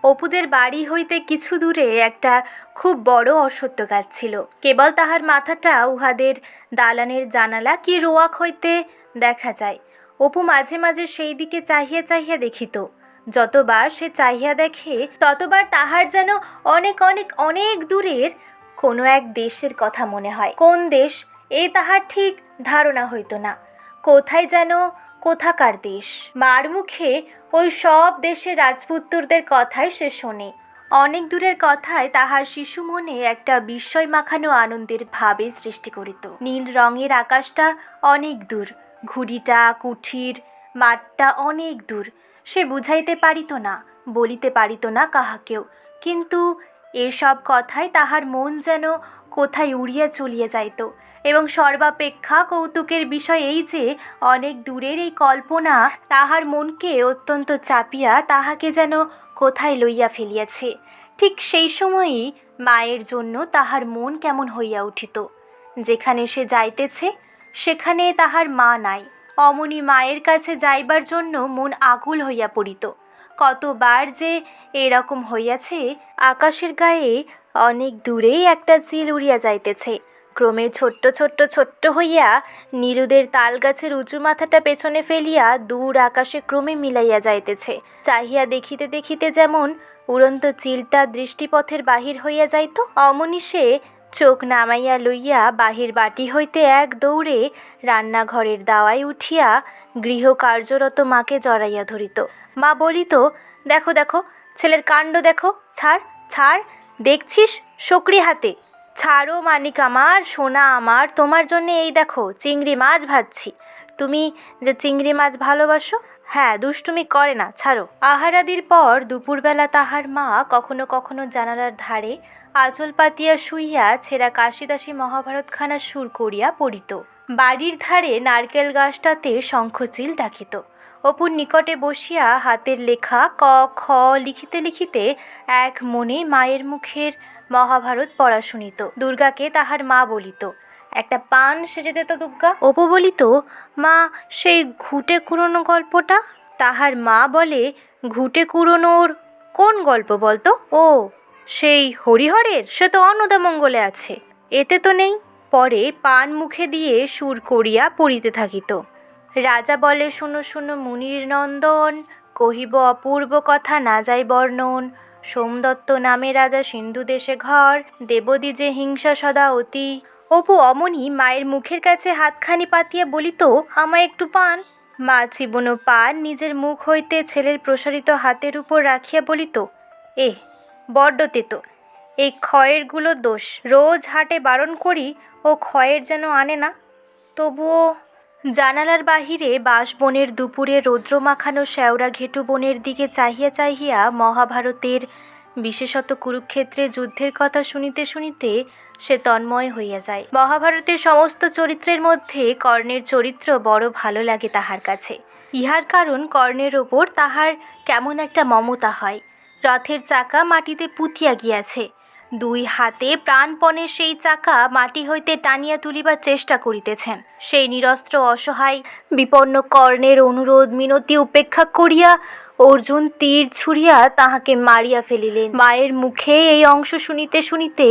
অপুদের বাড়ি হইতে কিছু দূরে একটা খুব বড় অশ্বত্থ গাছ ছিল। কেবল তাহার মাথাটা উহাদের দালানের জানালা কি রোয়াক হইতে দেখা যায়। অপু মাঝে মাঝে সেই দিকে চাহিয়া চাহিয়া দেখিত। যতবার সে চাহিয়া দেখে ততবার তাহার যেন অনেক অনেক অনেক দূরের কোনো এক দেশের কথা মনে হয়। কোন দেশ এই তাহার ঠিক ধারণা হইত না। কোথায় যেন কোথাকার দেশ। মার মুখে ওই সব দেশের রাজপুত্রদের কথাই সে শোনে। অনেক দূরের কথায় তাহার শিশু মনে একটা বিস্ময় মাখানো আনন্দের ভাবের সৃষ্টি করিত। নীল রঙের আকাশটা অনেক দূর, ঘুড়িটা কুঠির মাঠটা অনেক দূর। সে বুঝাইতে পারিত না, বলিতে পারিত না কাহাকেও, কিন্তু এসব কথায় তাহার মন যেন কোথায় উড়িয়া চলিয়া যাইত। এবং সর্বাপেক্ষা কৌতুকের বিষয় এই যে অনেক দূরের এই কল্পনা তাহার মনকে অত্যন্ত চাপিয়া তাহাকে যেন কোথায় লইয়া ফেলিয়াছে। ঠিক সেই সময়ই মায়ের জন্য তাহার মন কেমন হইয়া উঠিত। যেখানে সে যাইতেছে সেখানে তাহার মা নাই। অমনি মায়ের কাছে যাইবার জন্য মন আকুল হইয়া পড়িত। কতবার যে এরকম হইয়াছে। আকাশের গায়ে অনেক দূরেই একটা চিল উড়িয়া যাইতেছে, ক্রমে ছোট্ট ছোট্ট ছোট্ট হইয়া নীলুদের তাল গাছের উঁচু মাথাটা পেছনে ফেলিয়া দূর আকাশে ক্রমে মিলাইয়া যাইতেছে। চাহিয়া দেখিতে দেখিতে যেমন উড়ন্ত চিলটা দৃষ্টিপথের বাহির হইয়া যাইত, অমনি সে চোখ নামাইয়া লইয়া বাহির বাটি হইতে এক দৌড়ে রান্নাঘরের দাওয়ায় উঠিয়া গৃহ কার্যরত মাকে জড়াইয়া ধরিত। মা বলিত, দেখো দেখো ছেলের কাণ্ড দেখো, ছাড় ছাড়, দেখছিস শকরি হাতে, ছাড়ো মানিক আমার, সোনা আমার, তোমার জন্য এই দেখো চিংড়ি মাছ ভাজছি। তুমি যে চিংড়ি মাছ ভালোবাসো, হ্যাঁ দুষ্টুমি করে না, ছাড়ো। আহারাদির পর দুপুরবেলা তাহার মা কখনো কখনো জানালার ধারে আঁচল পাতিয়া শুইয়া ছেঁড়া কাশিদাসী মহাভারতখানা সুর করিয়া পড়িত। বাড়ির ধারে নারকেল গাছটাতে শঙ্খচিল ডাকিত। অপুর নিকটে বসিয়া হাতের লেখা ক খ লিখিতে লিখিতে এক মনে মায়ের মুখের মহাভারত পড়া শুনিত। দুর্গাকে তাহার মা বলিত, একটা পান সেজে দে তো দুর্গা। অপু বলিত, মা সেই ঘুঁটে কুড়োনো গল্পটা। তাহার মা বলে, ঘুঁটে কুড়োনোর কোন গল্প বলতো? ও সেই হরিহরের, সে তো অন্নদামঙ্গলে আছে, এতে তো নেই। পরে পান মুখে দিয়ে সুর করিয়া পড়িতে থাকিত। রাজা বলে, শুনো শুনো মুনির নন্দন, কহিব অপূর্ব কথা না যাই বর্ণন। সোমদত্ত নামে রাজা সিন্ধু দেশে ঘর, দেবদ্বিজে হিংসা সদা অতি। অপু অমনি মায়ের মুখের কাছে হাতখানি পাতিয়া বলিত, আমায় একটু পান। মা চিবনো পান নিজের মুখ হইতে ছেলের প্রসারিত হাতের উপর রাখিয়া বলিত, বড্ড তেতো, এই ক্ষয়েরগুলো দোষ। রোজ হাটে বারণ করি, ও ক্ষয়ের যেন আনে না। তবুও জানালার বাহিরে বাঁশবনের দুপুরে রৌদ্রমাখানো শ্যাওড়া ঘেটু বনের দিকে চাহিয়া চাহিয়া মহাভারতের, বিশেষত কুরুক্ষেত্রে যুদ্ধের কথা শুনিতে শুনিতে সে তন্ময় হইয়া যায়। মহাভারতের সমস্ত চরিত্রের মধ্যে কর্ণের চরিত্র বড় ভালো লাগে তাহার কাছে। ইহার কারণ কর্ণের ওপর তাহার কেমন একটা মমতা হয়। রথের চাকা মাটিতে পুঁতিয়া গিয়াছে, দুই হাতে প্রাণপণে সেই চাকা মাটি হইতে টানিয়া তুলিবার চেষ্টা করিতেছেন। সেই নিরস্ত্র অসহায় বিপন্ন কর্ণের অনুরোধ মিনতি উপেক্ষা করিয়া অর্জুন তীর ছুঁড়িয়া তাহাকে মারিয়া ফেলিলেন। মায়ের মুখে এই অংশ শুনিতে শুনিতে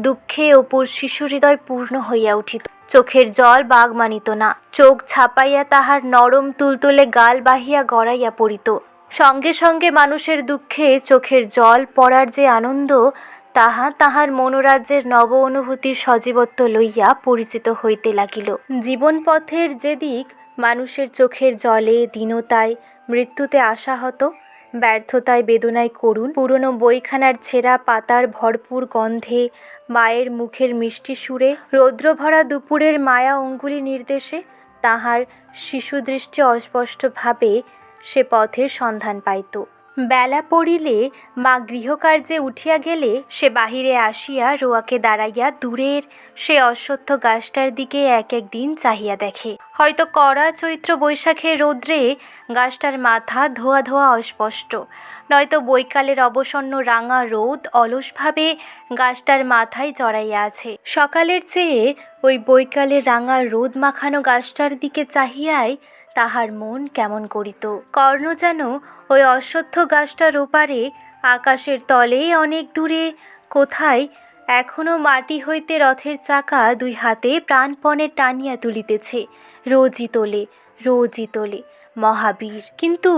দুঃখে অপুর শিশু হৃদয় পূর্ণ হইয়া উঠিত। চোখের জল বাগ মানিত না। চোখ ছাপাইয়া তাহার নরম তুলতুলে গাল বাহিয়া গড়াইয়া পড়িত। সঙ্গে সঙ্গে মানুষের দুঃখে চোখের জল পড়ার যে আনন্দ, তাহা তাহার মনোরাজ্যের নব অনুভূতির সজীবত্ব লইয়া পরিচিত হইতে লাগিল। জীবনপথের যে দিক মানুষের চোখের জলে, দীনতায়, মৃত্যুতে আশাহত, ব্যর্থতায় বেদনায় করুণ, পুরনো বইখানার ছেঁড়া পাতার ভরপুর গন্ধে, মায়ের মুখের মিষ্টি সুরে, রৌদ্রভরা দুপুরের মায়া অঙ্গুলি নির্দেশে তাহার শিশুদৃষ্টি অস্পষ্টভাবে সে পথের সন্ধান পাইত। বেলা পড়িলে মা গৃহকার্যে উঠিয়া গেলে সে বাহিরে আসিয়া রোয়াকে দাঁড়াইয়া দূরের সে অশ্বত্থ গাছটার দিকে এক এক দিন চাহিয়া দেখে। হয়তো কড়া চৈত্র বৈশাখের রৌদ্রে গাছটার মাথা ধোয়া ধোয়া অস্পষ্ট, নয়তো বৈকালের অবসন্ন রাঙা রোদ অলসভাবে গাছটার মাথায় জড়াইয়া আছে। সকালের চেয়ে ওই বৈকালের রাঙা রোদ মাখানো গাছটার দিকে চাহিয়াই তাহার মন কেমন করিত। কর্ণ যেন ওই অশ্বত্থ গাছটার ওপারে আকাশের তলে অনেক দূরে কোথায় এখনো মাটি হইতে রথের চাকা দুই হাতে প্রাণপণে টানিয়া তুলিতেছে। রোজই তোলে, রোজই তোলে মহাবীর, কিন্তু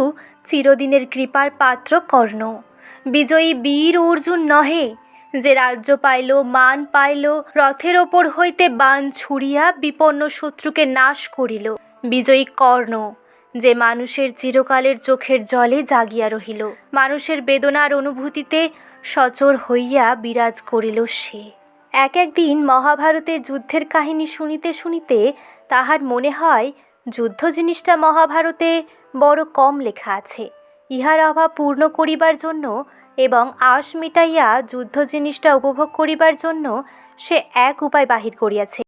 চিরদিনের কৃপার পাত্র কর্ণ। বিজয়ী বীর অর্জুন নহে, যে রাজ্য পাইল, মান পাইল, রথের ওপর হইতে বাণ ছুড়িয়া বিপন্ন শত্রুকে নাশ করিল। বিজয়ী কর্ণ, যে মানুষের চিরকালের চোখের জলে জাগিয়া রহিল, মানুষের বেদনার অনুভূতিতে সচর হইয়া বিরাজ করিল সে। একদিন মহাভারতের যুদ্ধের কাহিনী শুনিতে শুনিতে তাহার মনে হয় যুদ্ধ জিনিসটা মহাভারতে বড় কম লেখা আছে। ইহার অভাব পূর্ণ করিবার জন্য এবং আশ মিটাইয়া যুদ্ধ জিনিসটা উপভোগ করিবার জন্য সে এক উপায় বাহির করিয়াছে।